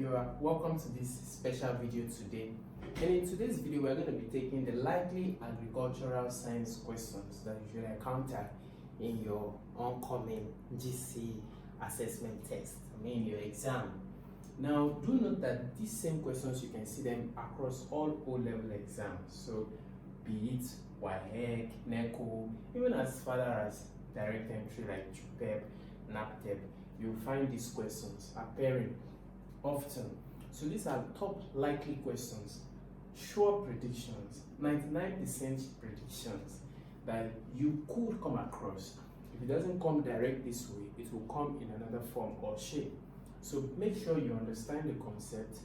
viewer, welcome to this special video today. And in today's video, we're going to be taking the likely agricultural science questions that you should encounter in your oncoming GCE assessment test, your exam. Now, do note that these same questions, you can see them across all O-level exams. So, be it WAEC, NECO, even as far as direct entry like JUPEP, NAPTEP, you'll find these questions appearing often. So these are top likely questions, sure predictions, 99% predictions that you could come across. If it doesn't come direct this way, it will come in another form or shape. So make sure you understand the concept,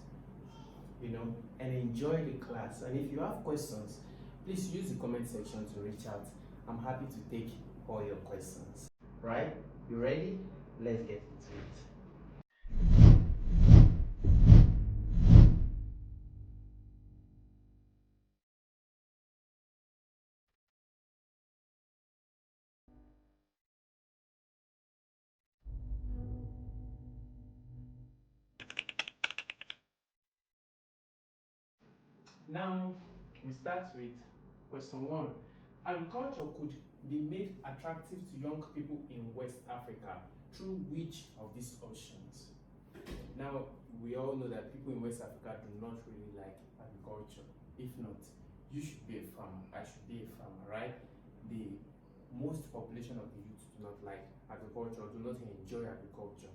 and enjoy the class. And if you have questions, please use the comment section to reach out. I'm happy to take all your questions. Right? You ready? Let's get into it. Now, we start with question 1. Agriculture could be made attractive to young people in West Africa through which of these options? Now, we all know that people in West Africa do not really like agriculture. If not, you should be a farmer, I should be a farmer, right? The most population of the youth do not like agriculture, do not enjoy agriculture.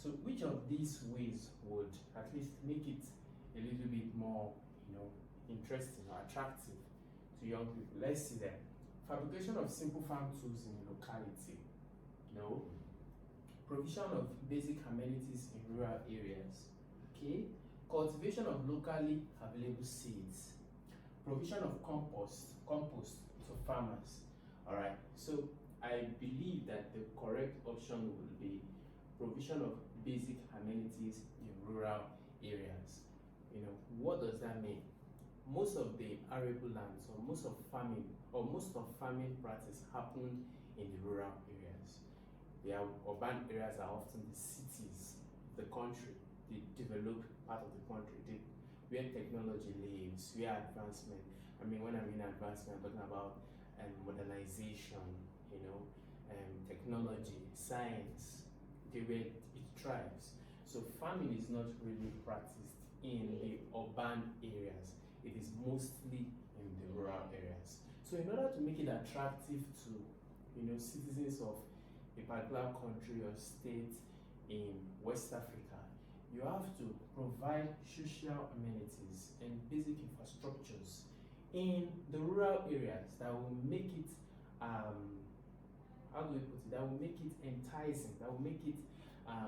So which of these ways would at least make it a little bit more, interesting or attractive to young people? Let's see them. Fabrication of simple farm tools in locality. No. Provision of basic amenities in rural areas. Okay. Cultivation of locally available seeds. Provision of compost to farmers. Alright. So I believe that the correct option would be provision of basic amenities in rural areas. What does that mean? Most of the arable lands or most of farming practice happen in the rural areas. The urban areas are often the cities, the country, the developed part of the country, where technology lives, where advancement. When I mean advancement, I'm talking about modernization, technology, science, where it thrives. So farming is not really practiced in the urban areas. It is mostly in the rural areas. So in order to make it attractive to citizens of a particular country or state in West Africa, you have to provide social amenities and basic infrastructures in the rural areas that will make it that will make it enticing, that will make it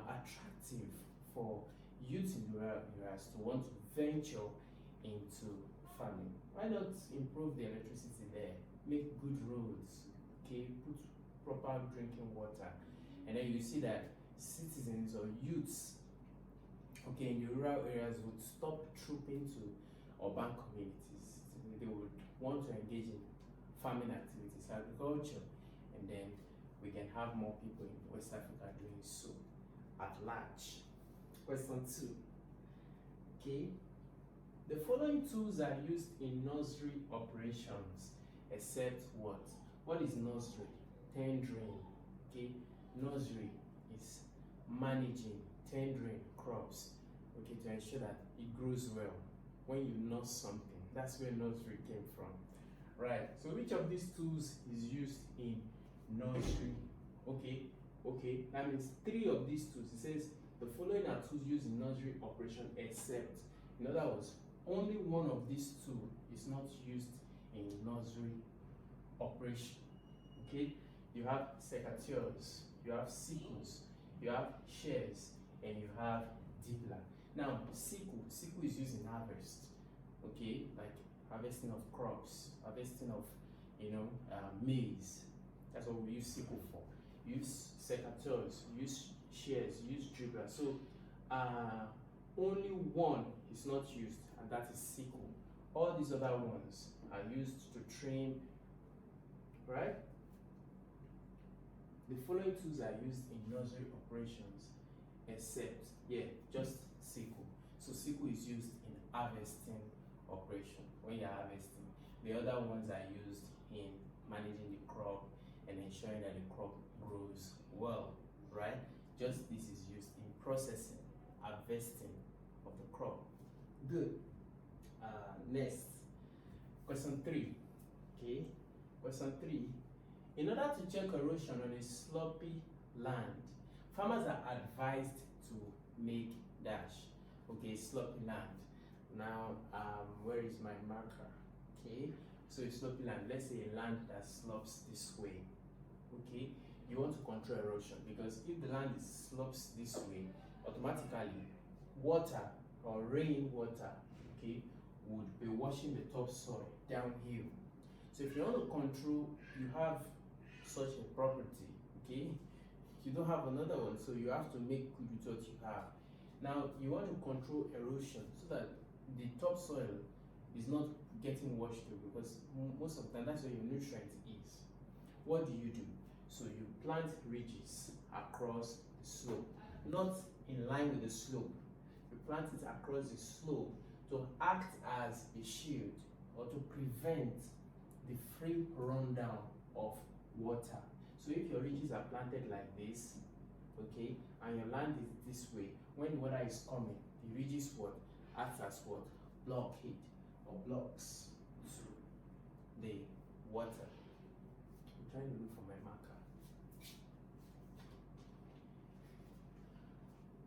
attractive for youth in the rural areas to want to venture into farming. Why not improve the electricity there, make good roads, put proper drinking water, and then you see that citizens or youths in the rural areas would stop trooping to urban communities. They would want to engage in farming activities, agriculture, and then we can have more people in West Africa doing so at large. Question 2. The following tools are used in nursery operations, except what? What is nursery? Tendering. Nursery is managing, tendering crops, to ensure that it grows well. When you nurse something, that's where nursery came from. Right. So which of these tools is used in nursery? That means 3 of these tools. It says the following are tools used in nursery operation except. In other words, only one of these 2 is not used in nursery operation. You have secateurs, you have sickles, you have shears, and you have dibbler. Now, sickle is used in harvest. Like harvesting of crops, harvesting of maize. That's what we use sickle for. Use secateurs, use shears, use dibbler. So only one is not used, and that is sickle. All these other ones are used to train, right? The following tools are used in nursery operations, except, just sickle. harvesting operation, when you're harvesting. The other ones are used in managing the crop and ensuring that the crop grows well, right? Just this is used in processing, harvesting of the crop. Good. Next, question 3. Okay, question 3. In order to check erosion on a sloppy land, farmers are advised to make dash. Okay, sloppy land. Now, where is my marker? Okay, so a sloppy land, let's say a land that slopes this way. Okay, you want to control erosion, because if the land slopes this way, automatically water or rain water, okay, would be washing the topsoil downhill. So if you want to control, you have such a property, okay, you don't have another one, so you have to make good with what you have. Now you want to control erosion so that the topsoil is not getting washed through, because most of the time that's where your nutrient is. What do? So you plant ridges across the slope, not in line with the slope. You plant it across the slope to act as a shield or to prevent the free rundown of water. So if your ridges are planted like this, okay, and your land is this way, when the water is coming, the ridges what acts as what? Blockade or blocks the water. I'm trying to look for my marker.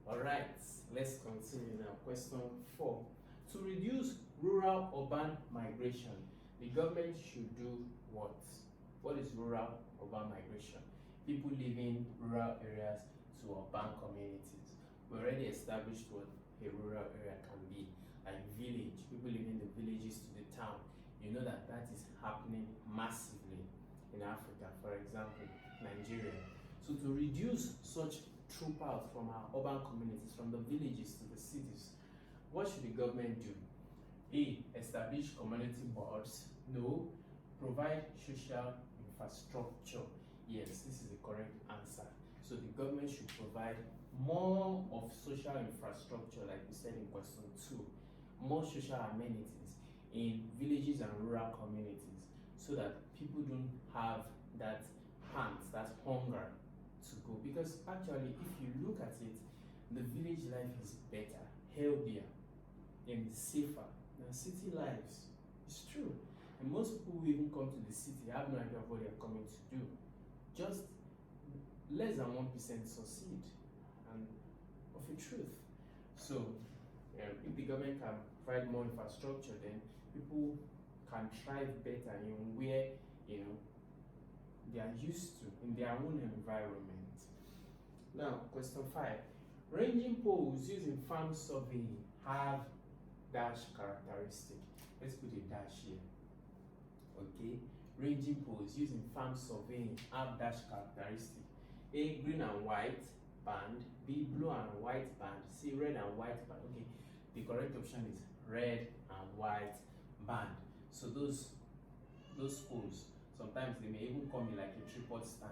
Alright, let's continue now. Question 4. To reduce rural-urban migration, the government should do what? What is rural-urban migration? People living rural areas to urban communities. We already established what a rural area can be, like village. People living in the villages to the town. You know that that is happening massively in Africa, for example, Nigeria. So to reduce such troop-out from our urban communities, from the villages to the cities, what should the government do? A. Establish community boards. No. Provide social infrastructure. Yes, this is the correct answer. So the government should provide more of social infrastructure, like we said in question 2, more social amenities in villages and rural communities, so that people don't have that hunger to go. Because actually, if you look at it, the village life is better, healthier, and safer than city lives. It's true. And most people who even come to the city have no idea of what they're coming to do. Just less than 1% succeed, and of a truth. So if the government can provide more infrastructure, then people can thrive better in where they are used to, in their own environment. Now, question 5. Ranging poles used in farm surveying have dash characteristic. Let's put a dash here. Okay, ranging poles used in farm surveying have dash characteristic. A. Green and white band. B. Blue and white band. C. Red and white band. Okay, the correct option is red and white band. So those poles, sometimes they may even come in like a tripod stand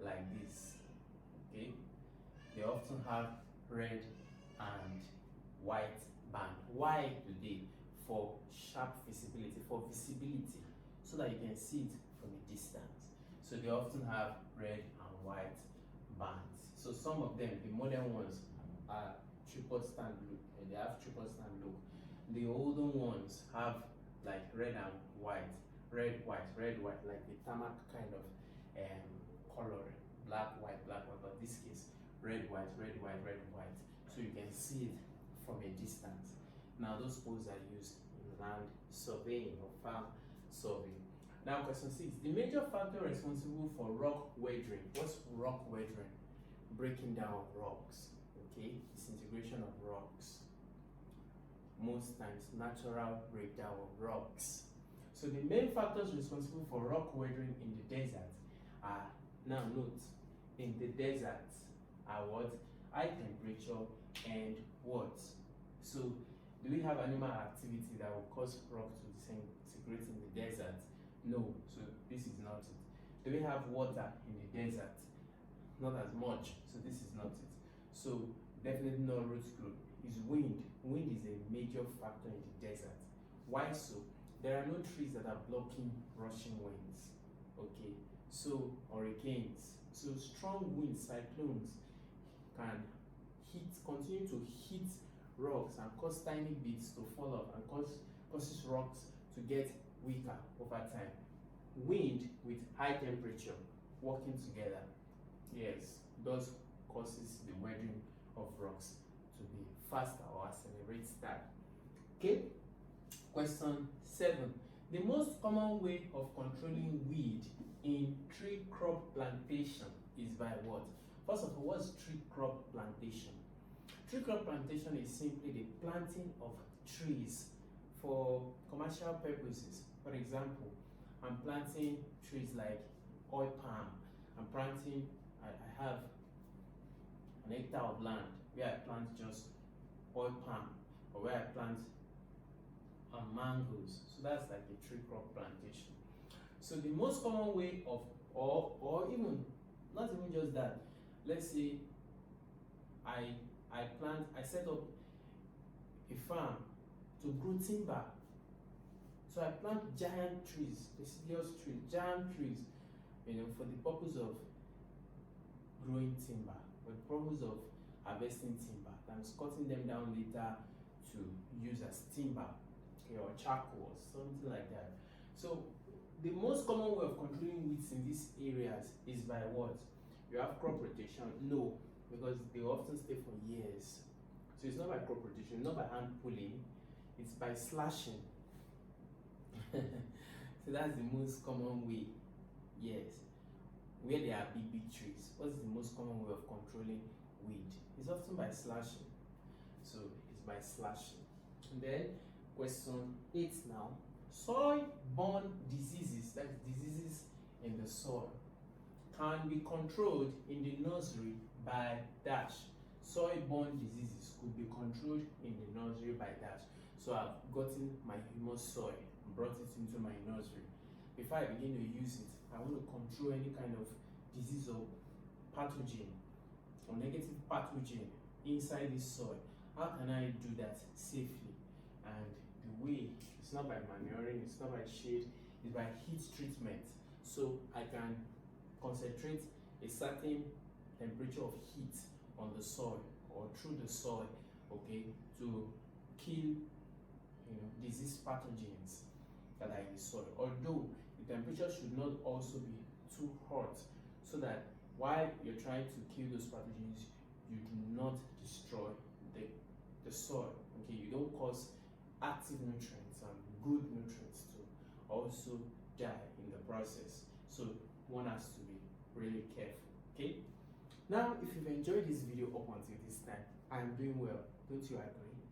like this. Okay, they often have red and white band. Why do they? For sharp visibility, for visibility, so that you can see it from a distance. So they often have red and white bands. So some of them, the modern ones, are tripod stand look, and they have tripod stand look. The older ones have like red and white, red, white, like the tarmac kind of coloring, black, white, but this case, red, white. So you can see it from a distance. Now those poles are used in land surveying or farm surveying. Now question 6. The major factor responsible for rock weathering. What's rock weathering? Breaking down of rocks. Okay, disintegration of rocks. Most times natural breakdown of rocks. So the main factors responsible for rock weathering in the desert are, now note, in the desert are what? High temperature and what? So do we have animal activity that will cause rock to disintegrate in the desert? No, so this is not it. Do we have water in the desert? Not as much, so this is not it. So definitely no root growth. Is wind wind is a major factor in the desert. Why so? There are no trees that are blocking rushing winds. Okay, so hurricanes, so strong winds, cyclones can continue to hit rocks and cause tiny bits to fall off and causes rocks to get weaker over time. Wind with high temperature working together, yes, thus causes the weathering of rocks to be faster or accelerates that. Okay, question 7. The most common way of controlling weed in tree crop plantation is by what? First of all, what's tree crop plantation? Tree crop plantation is simply the planting of trees for commercial purposes. For example, I'm planting trees like oil palm. I'm planting, I have an hectare of land where I plant just oil palm, or where I plant mangoes. So that's like a tree crop plantation. So the most common way of, or even, not even just that, let's say I set up a farm to grow timber. So I plant giant trees, deciduous trees, giant trees, for the purpose of growing timber, for the purpose of harvesting timber, and cutting them down later to use as timber, okay, or charcoal, or something like that. So the most common way of controlling weeds in these areas is by what? You have crop rotation? No, because they often stay for years. So it's not by crop rotation, not by hand pulling, it's by slashing. So that's the most common way. Yes, where there are big trees, what's the most common way of controlling weed? It's often by slashing. So it's by slashing. And then question 8 now. Soil-borne diseases, that's diseases in the soil, can be controlled in the nursery by dash. Soil-borne diseases could be controlled in the nursery by dash. So I've gotten my humus soil and brought it into my nursery. Before I begin to use it, I want to control any kind of disease or pathogen or negative pathogen inside this soil. How can I do that safely? And the way, it's not by manuring, it's not by shade, it's by heat treatment. So I can concentrate a certain temperature of heat on the soil or through the soil, okay, to kill disease pathogens that are in the soil. Although the temperature should not also be too hot, so that while you're trying to kill those pathogens, you do not destroy the soil. Okay, you don't cause active nutrients and good nutrients to also die in the process. So one has to be really careful. Okay. Now, if you've enjoyed this video up until this time, I am doing well. Don't you agree?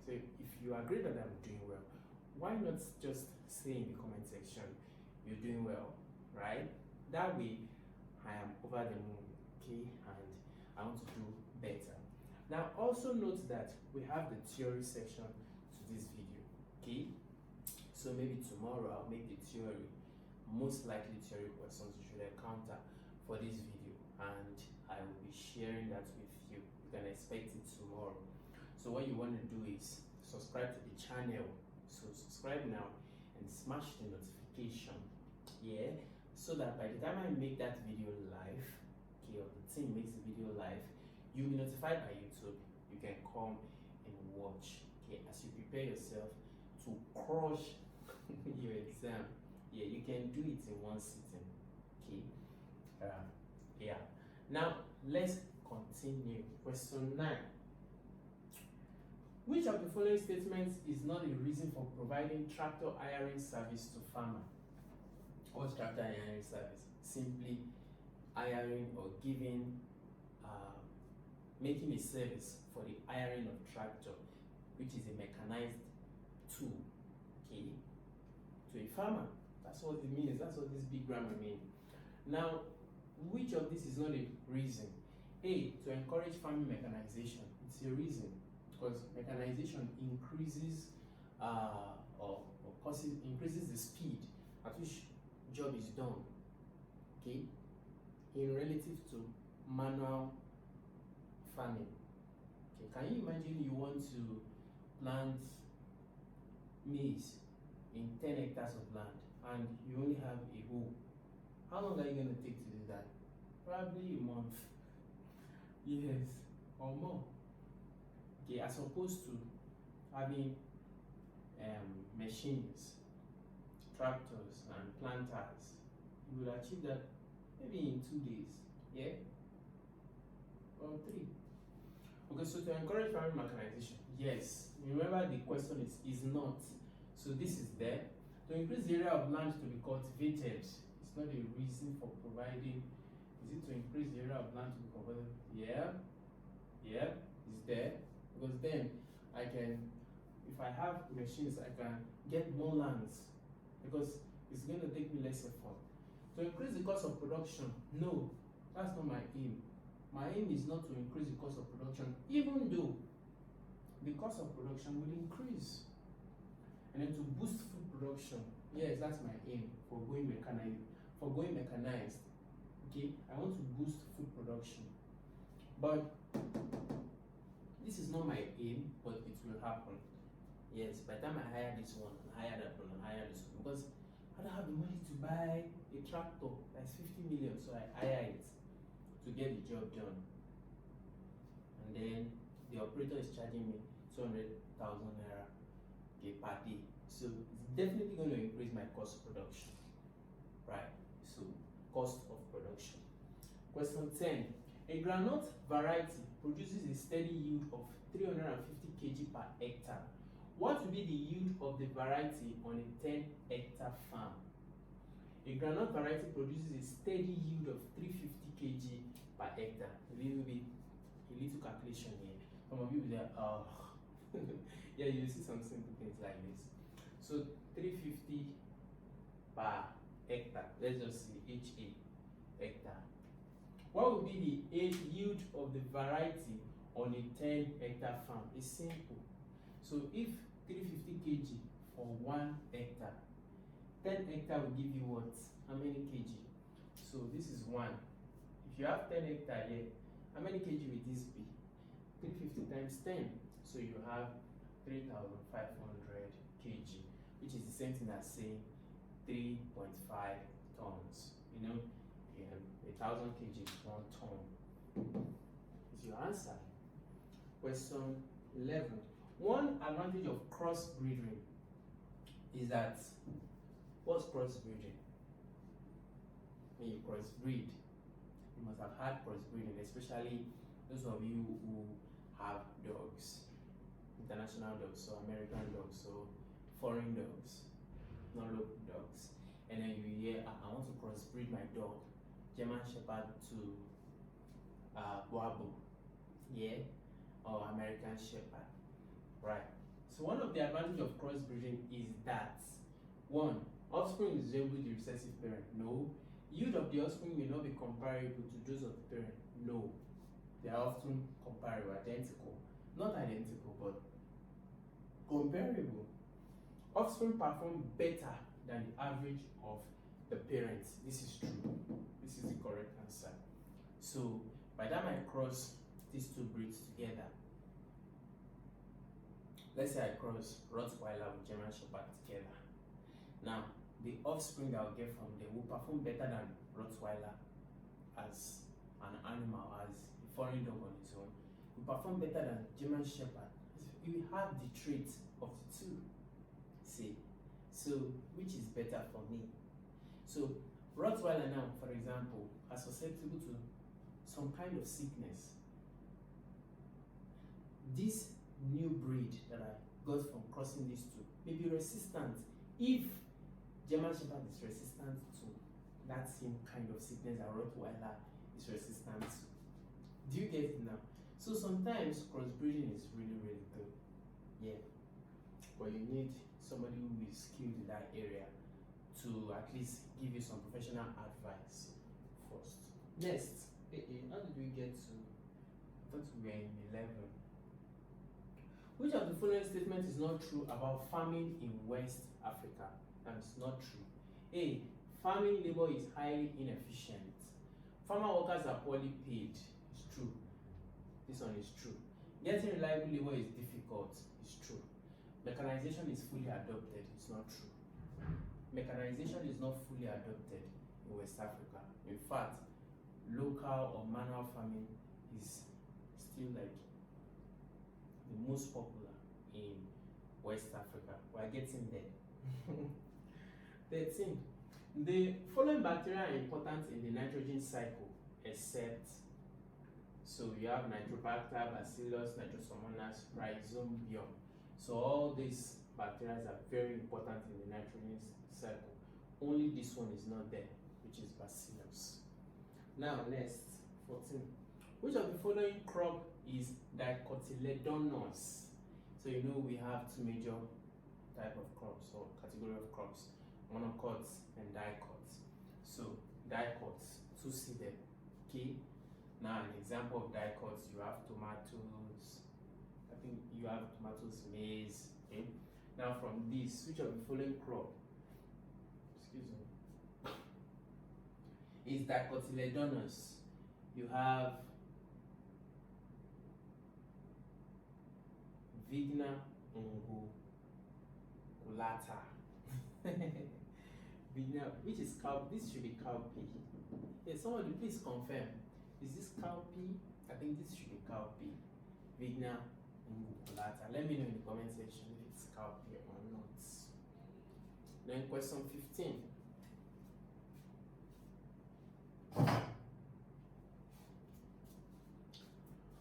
So if you agree that I'm doing well, why not just say in the comment section you're doing well, right? That way I am over the moon, okay, and I want to do better. Now also note that we have the theory section to this video, okay? So maybe tomorrow I'll make the theory, most likely theory questions you should encounter for this video, and I will be sharing that with you. You can expect it tomorrow. So what you want to do is subscribe to the channel. So subscribe now and smash the notification, yeah, so that by the time I make that video live, okay, or the team makes the video live, you'll be notified by YouTube. You can come and watch, okay, as you prepare yourself to crush your exam. Yeah, you can do it in one sitting, okay. Yeah, now let's continue. Question 9. Which of the following statements is not a reason for providing tractor hiring service to farmer? What's tractor hiring service? Simply hiring or giving, making a service for the hiring of tractor, which is a mechanized tool, okay, to a farmer. That's what it means. That's what this big grammar means. Now, which of this is not a reason? A, to encourage farming mechanization. It's a reason, because mechanization increases increases the speed at which job is done, okay, in relative to manual farming. Okay, can you imagine you want to plant maize in 10 hectares of land and you only have a hoe, how long are you going to take to do that? Probably a month. Yes, or more. Okay, as opposed to having machines, tractors and planters, you will achieve that maybe in 2 days, yeah, or 3. Okay, so to encourage farming mechanization, yes, remember the question is not. So this is there. To increase the area of land to be cultivated, it's not a reason for providing. Is it to increase the area of land to be cultivated? Yeah, it's there. Because then I can, if I have machines, I can get more lands because it's going to take me less effort. To increase the cost of production, no, that's not my aim. My aim is not to increase the cost of production, even though the cost of production will increase. And then to boost food production, yes, that's my aim for going mechanized. Okay, I want to boost food production. But this is not my aim, but it will happen. Yes, by the time I hire this one, I hire that one, I hire this one, because I don't have the money to buy a tractor that's 50 million, so I hire it to get the job done. And then the operator is charging me 200,000 naira per day. So it's definitely going to increase my cost of production. Right? So cost of production. Question 10. A groundnut variety produces a steady yield of 350 kg per hectare. What will be the yield of the variety on a 10-hectare farm? A groundnut variety produces a steady yield of 350 kg per hectare. A little calculation here. Some of you will be like, oh. Yeah, you see some simple things like this. So 350 per hectare. Let's just see HA hectare. What will be the yield of the variety on a 10-hectare farm? It's simple. So if 350 kg for 1 hectare, 10 hectare will give you what? How many kg? So this is 1. If you have 10 hectare here, how many kg will this be? 350 times 10. So you have 3,500 kg, which is the same thing as saying 3.5 tons. You know, 1,000 kg is 1 ton. Is your answer. Question 11. One advantage of crossbreeding is that, what's crossbreeding? When you crossbreed, you must have had crossbreeding, especially those of you who have dogs, international dogs, so American dogs, so foreign dogs, not local dogs. And then you hear, I want to crossbreed my dog, German Shepherd to Boabo, yeah, or American Shepherd, right? So one of the advantages of crossbreeding is that, 1, offspring resemble the recessive parent. No. Yield of the offspring may not be comparable to those of the parent. No. They are often comparable, identical. Not identical, but comparable. Offspring perform better than the average of the parents. This is true. This is the correct answer. So by the time I cross these two breeds together, let's say I cross Rottweiler with German Shepherd together. Now, the offspring that I'll get from them will perform better than Rottweiler as an animal, as a foreign dog on its own. Will perform better than German Shepherd. It will have the traits of the two. See, so which is better for me? So Rottweiler now, for example, are susceptible to some kind of sickness. This new breed that I got from crossing these two may be resistant if German Shepherd is resistant to that same kind of sickness that Rottweiler is resistant to. Do you get it now? So sometimes crossbreeding is really, really good. Yeah. But you need somebody who is skilled in that area to at least give you some professional advice first. Next, how did we get to? I thought we were in 11. Which of the following statements is not true about farming in West Africa? And it's not true. A. Farming labor is highly inefficient. Farmer workers are poorly paid. It's true. This one is true. Getting reliable labor is difficult. It's true. mechanization is fully adopted. It's not true. Mechanization is not fully adopted in West Africa. In fact, local or manual farming is still like the most popular in West Africa. We're getting there. 13. The following bacteria are important in the nitrogen cycle, except, so you have Nitrobacter, Bacillus, Nitrosomonas, Rhizobium. So all these bacteria are very important in the nitrogen cycle. Only this one is not there, which is Bacillus. Now next, 14. Which of the following crop is dicotyledonous? So you know we have two major type of crops or category of crops, monocots and dicots. So dicots, two-seeded. Okay. Now an example of dicots, you have tomatoes. I think you have tomatoes, maize. Okay. Now from this, which of the following crop, excuse me, is dicotyledonous? You have Vigna ungulata. Vigna, which is cow? This should be cowpea. Yes, somebody please confirm. Is this cowpea? I think this should be cowpea. Vigna ungulata. Let me know in the comment section if it's cowpea or not. Then question 15.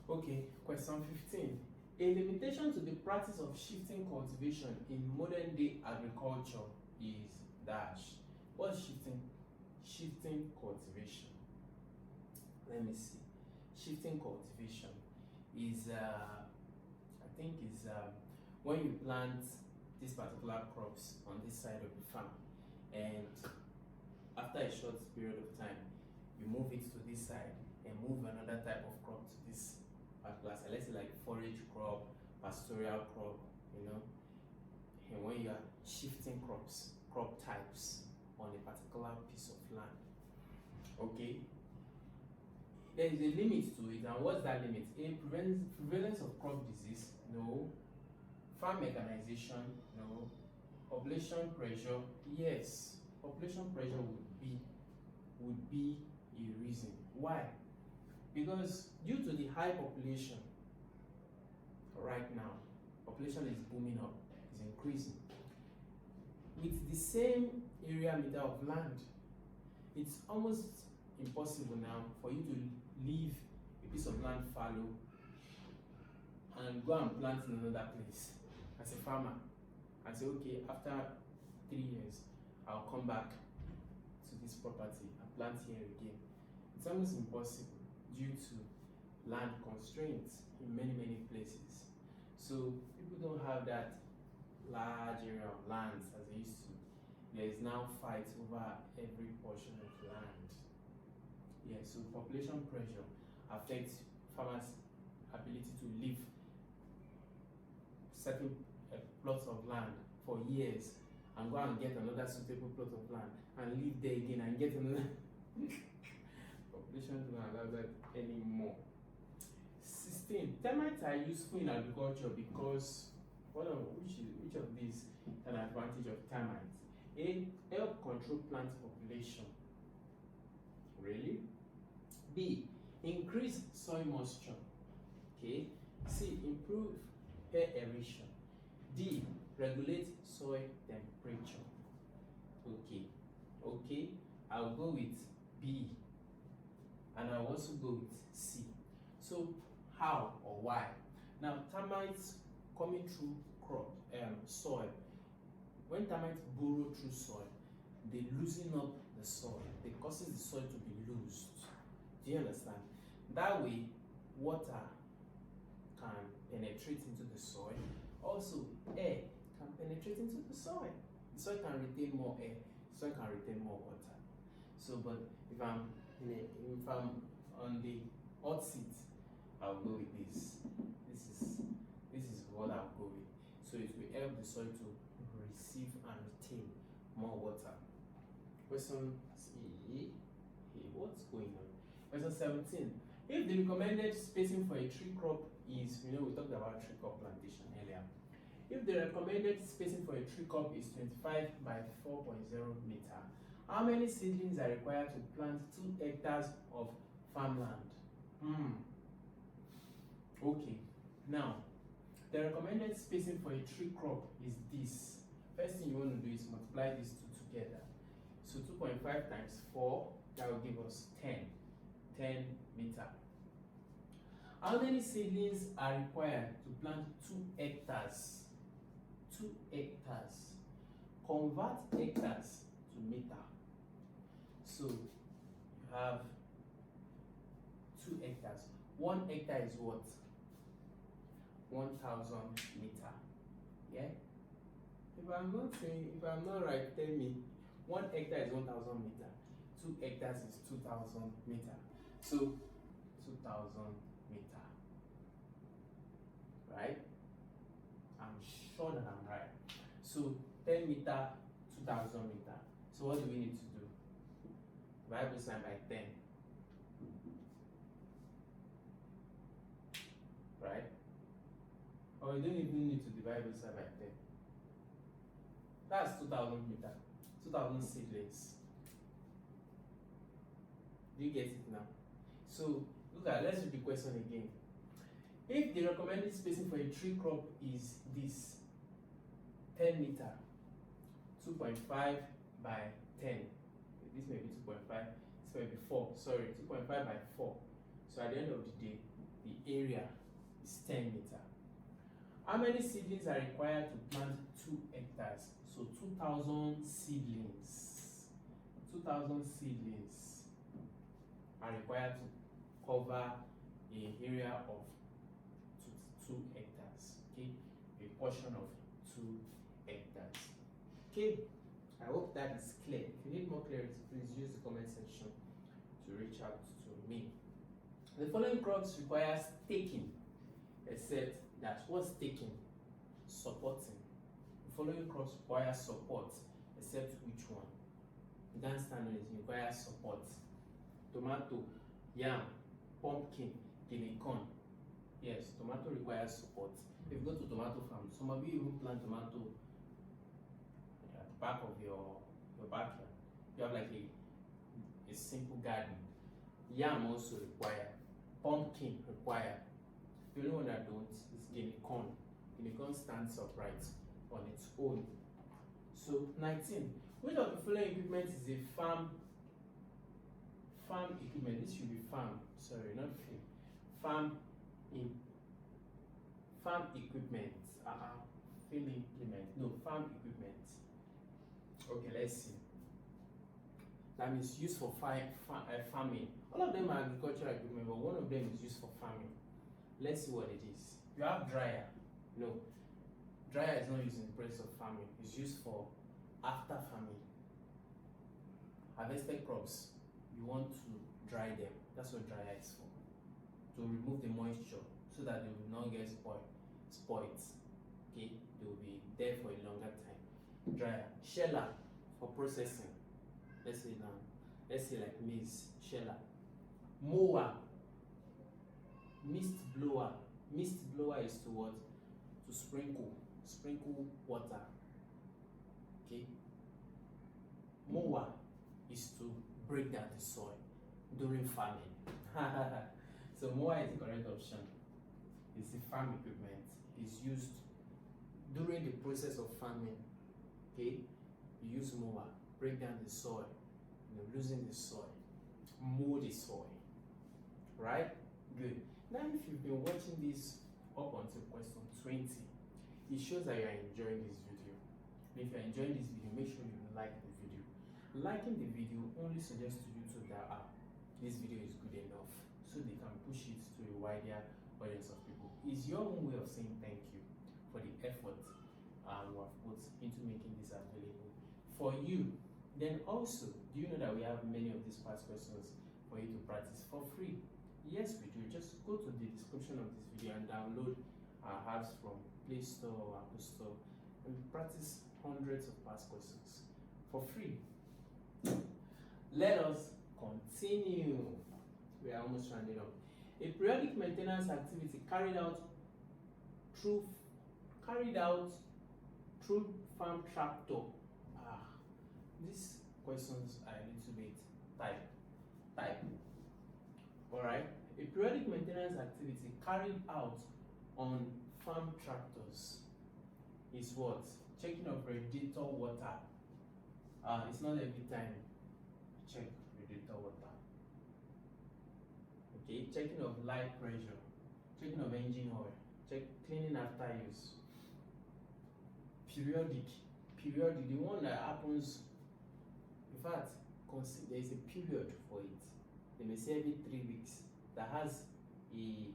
Okay, question 15. A limitation to the practice of shifting cultivation in modern day agriculture is dash. What's shifting cultivation? Let me see. Shifting cultivation is I think is when you plant these particular crops on this side of the farm, and after a short period of time you move it to this side and move another type of crop to this particular side. Let's say like forage crop, pastoral crop, you know. And when you are shifting crop types on a particular piece of land, okay, there is a limit to it. And what's that limit? A prevalence of crop disease, no. Farm mechanization, no. Population pressure, yes. Population pressure would be a reason. Why? Because due to the high population right now, population is booming up, is increasing. With the same area meter of land, it's almost impossible now for you to leave a piece of land fallow and go and plant in another place as a farmer and say, okay, after 3 years, I'll come back to this property and plant here again. It's almost impossible due to land constraints in many places. So people don't have that large area of land as they used to. There is now fight over every portion of land. Yeah, so population pressure affects farmers' ability to leave certain plots of land for years and go and get another suitable plot of land and live there again and get another. Population don't allow that anymore. 16. Termites are useful in agriculture because which of these is an advantage of termites? A, help control plant population. Really? B, increase soil moisture. Okay. C, improve air aeration. D, regulate soil temperature. Okay, I'll go with B, and I'll also go with C. So how or why? Now termites coming through soil. When termites burrow through soil, they loosen up the soil. They causes the soil to be loosed. Do you understand? That way, water can penetrate into the soil. Also, air can penetrate into the soil. The soil can retain more air. The soil can retain more water. So, but if I'm on the hot seat, I'll go with this. This is what I'll go with. So it will help the soil to receive and retain more water. Question C. What's going on? Question 17. If the recommended spacing for a tree crop is, we talked about tree crop plantation earlier. If the recommended spacing for a tree crop is 25 by 4.0 meter, how many seedlings are required to plant 2 hectares of farmland? Okay, now the recommended spacing for a tree crop is this. First thing you want to do is multiply these two together. So 2.5 times 4, that will give us 10 meter. How many seedlings are required to plant 2 hectares? 2 hectares. Convert hectares to meter. So you have 2 hectares. 1 hectare is what? 1,000 meter. Yeah? If I'm not right, tell me. 1 hectare is 1,000 meter. 2 hectares is 2,000 meter. So 2,000 meter. Right? I'm sure that I'm right. So 10 meter, 2,000 meter. So what do we need to do? Divide both sides by 10. Right? Or you don't even need to divide both sides by 10. That's 2,000 meter. 2,000 seedlings. Do you get it now? So let's read the question again. If the recommended spacing for a tree crop is this 10 meter, 2.5 by 10. This may be 2.5, this may be 4. Sorry, 2.5 by 4. So at the end of the day, the area is 10 meter. How many seedlings are required to plant 2 hectares? So 2,000 seedlings. 2,000 seedlings are required to cover an area of 2 hectares. Okay, a portion of 2 hectares. Okay, I hope that is clear. If you need more clarity, please use the comment section to reach out to me. The following crops require staking, except that what's staking? Supporting. The following crops require support, except which one? You can't stand on it, it requires support. Tomato, yam, pumpkin, guinea corn. Yes, tomato requires support. If you go to tomato farm, some of you even plant tomato at the back of your backyard. You have like a simple garden. Yam also require. Pumpkin require. The only one that don't is guinea corn. Guinea corn stands upright on its own. So 19. Which of the following equipment is a farm equipment? This should be farm. Sorry, not field. Farm equipment. Field implement. No, farm equipment. Okay, let's see. That means used for farming. All of them are agricultural equipment, but one of them is used for farming. Let's see what it is. You have dryer. No, dryer is not used in the process of farming. It's used for after farming. Harvested crops, you want to dry them. That's what dryer is for. To remove the moisture so that they will not get spoiled. Okay, they will be there for a longer time. Dryer. Sheller for processing. Let's say like maize. Sheller. Mower. Mist blower. Mist blower is to what? To sprinkle water. Okay. Mower is to break down the soil during farming. So mower is the correct option. It's the farm equipment. It's used during the process of farming. Okay. You use mower, break down the soil, loosen the soil, mow the soil. Right? Good. Now, if you've been watching this up until question 20, it shows that you are enjoying this video. And if you are enjoying this video, make sure you like the video. Liking the video only suggests to YouTube that this video is good enough, so they can push it to a wider audience of people. It's your own way of saying thank you for the effort we have put into making this available for you. Then also, do you know that we have many of these past questions for you to practice for free? Yes, we do. Just go to the description of this video and download our apps from Play Store or Apple Store and practice hundreds of past questions for free. Let us continue. We are almost rounding up. A periodic maintenance activity carried out through carried out through farm tractor. These questions are a little bit type. Alright, a periodic maintenance activity carried out on farm tractors is what? Checking of radiator water. It's not every time you check radiator water. Okay, checking of light pressure, checking of engine oil, cleaning after use. Periodic, the one that happens, in fact, there is a period for it. They may say every 3 weeks. That has a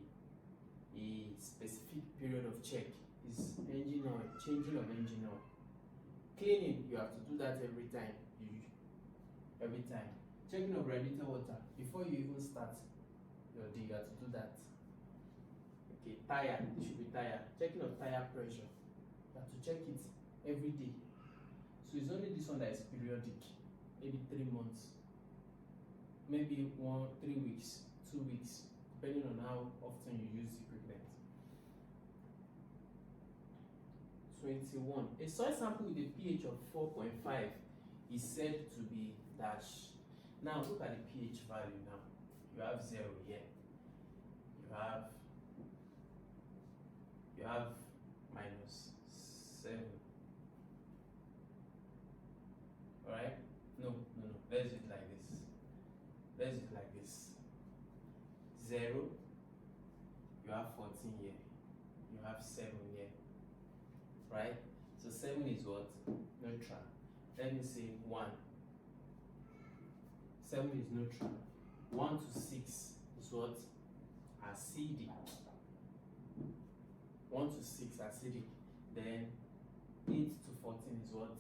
specific period of check. Is engine oil, changing of engine oil. Cleaning, you have to do that every time. Checking of radiator water, before you even start your day, you have to do that. Okay, tire, it should be tire. Checking of tire pressure, you have to check it every day. So it's only this one that is periodic, maybe 3 months, maybe 3 weeks, 2 weeks, depending on how often you use the equipment. 21. A soil sample with a pH of 4.5 is said to be dash. Now look at the pH value now. You have 0 here. You have -7. Alright? No. Let's do it like this. 0. You have 14 here. You have 7 here. Right? So 7 is what? Neutral. Let me say 1. 7 is neutral. 1 to 6 is what? Acidic. 1 to 6 acidic. Then 8 to 14 is what?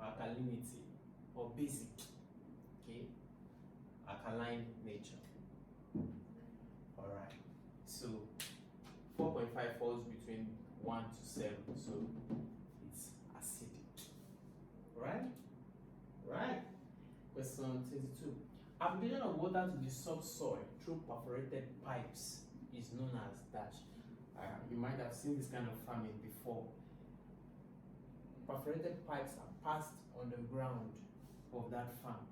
Alkalinity or basic. Okay? Alkaline nature. Alright. So 4.5 falls between 1 to 7. So it's acidic. Right? Question 22. Application of water to the subsoil through perforated pipes is known as dash. You might have seen this kind of farming before. Perforated pipes are passed on the ground of that farm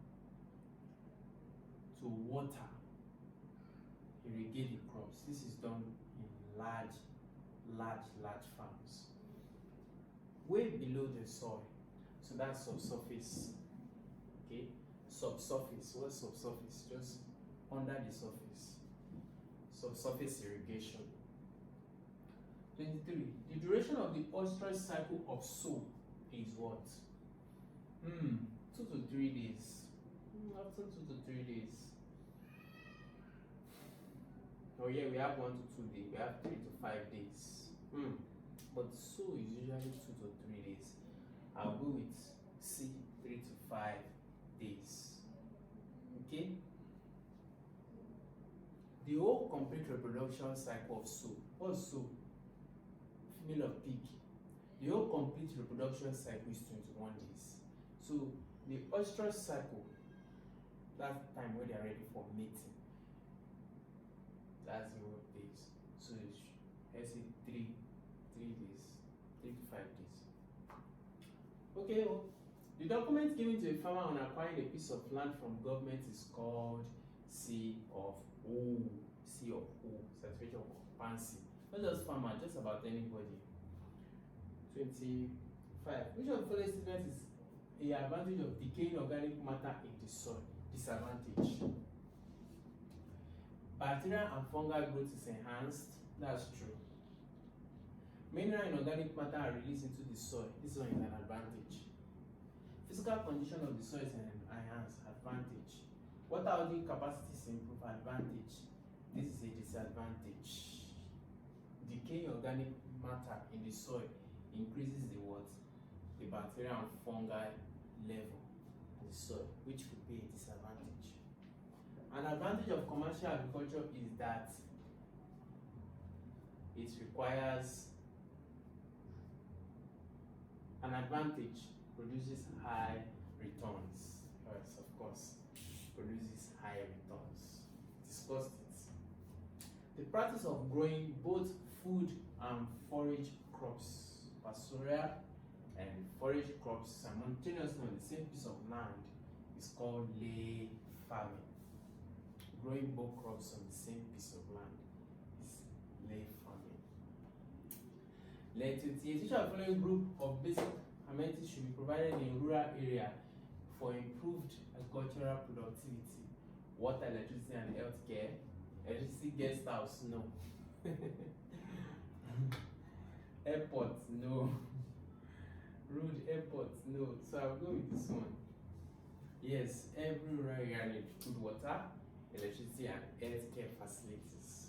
to water, irrigate the crops. This is done in large farms. Way below the soil. So that's subsurface. Okay? Subsurface. What's subsurface? Just under the surface. Subsurface irrigation. 23. The duration of the ostrich cycle of soap is what? 2 to 3 days. After 2 to 3 days. Oh yeah, we have 1 to 2 days. We have 3 to 5 days. But so is usually 2 to 3 days. I'll go with C, 3 to 5 days. Okay? The whole complete reproduction cycle of soap. What's soap? Female of pig. The whole complete reproduction cycle is 21 days. So the ostrich cycle, that's the time where they are ready for mating. That's the whole days. So let's say 3 days, 3 to 5 days. Okay, well, the document given to a farmer on acquiring a piece of land from government is called C of O. Certificate of occupancy. Not just farmer, just about anybody. 25. Which of the following statements is the advantage of decaying organic matter in the soil? Disadvantage. Bacterial and fungal growth is enhanced. That's true. Mineral and organic matter are released into the soil. This one is an advantage. Physical condition of the soil is an enhanced. Advantage. Water holding capacity is improved. Advantage. This is a disadvantage. Decaying organic matter in the soil increases the what? The bacterial and fungal level in the soil, which could be a disadvantage. An advantage of commercial agriculture is that it requires an advantage, produces high returns. Yes, of course, produces high returns. Discussed it. The practice of growing both food and forage crops, pastoral and forage crops simultaneously on the same piece of land is called lay farming. Growing both crops on the same piece of land is lay farming. Each of the following group of basic amenities should be provided in rural area for improved agricultural productivity: water, electricity, and healthcare. Electricity, guest house, no. Airport, no. Road, airport, no. So I'll go with this one. Yes, every rural area needs good water, electricity, and healthcare facilities.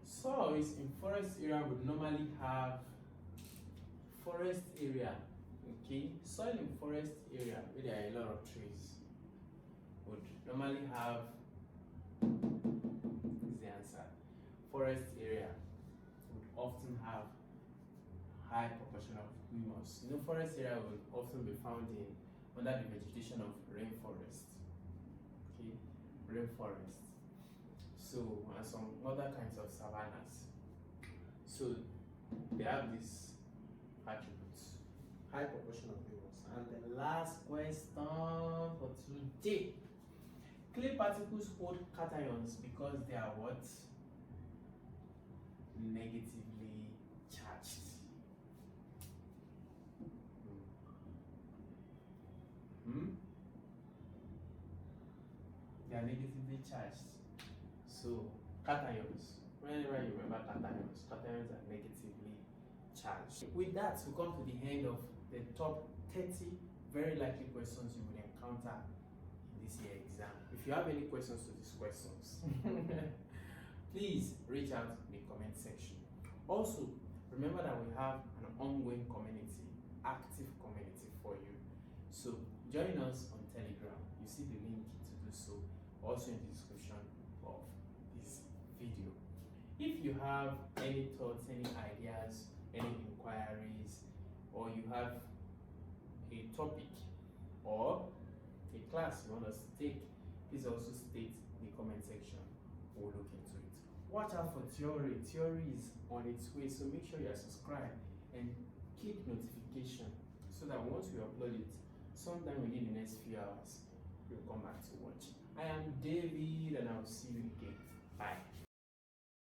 Soils in forest area would normally have forest area. Okay, soil in forest area where there are a lot of trees would normally have, is the answer, forest area would often have high proportion of humus. Forest area will often be found in under the vegetation of rainforest. Okay, rainforest. So, and some other kinds of savannas. So, they have these attributes. High proportion of humus. And the last question for today. Clay particles hold cations because they are what? Negatively charged. They are negatively charged. So, cations, whenever you remember cations are negatively charged. With that, we come to the end of the top 30 very likely questions you will encounter in this year exam. If you have any questions to these questions, please reach out in the comment section. Also, remember that we have an ongoing community, active community for you. So, join us on Telegram. You see the link to do so also in the description of this video. If you have any thoughts, any ideas, any inquiries, or you have a topic or a class you want us to take, please also state in the comment section. We'll look into it. Watch out for theory. Theory is on its way, so make sure you are subscribed and keep notification so that once we upload it, sometime within the next few hours, you'll come back to watch. I am David, and I'll see you again. Bye.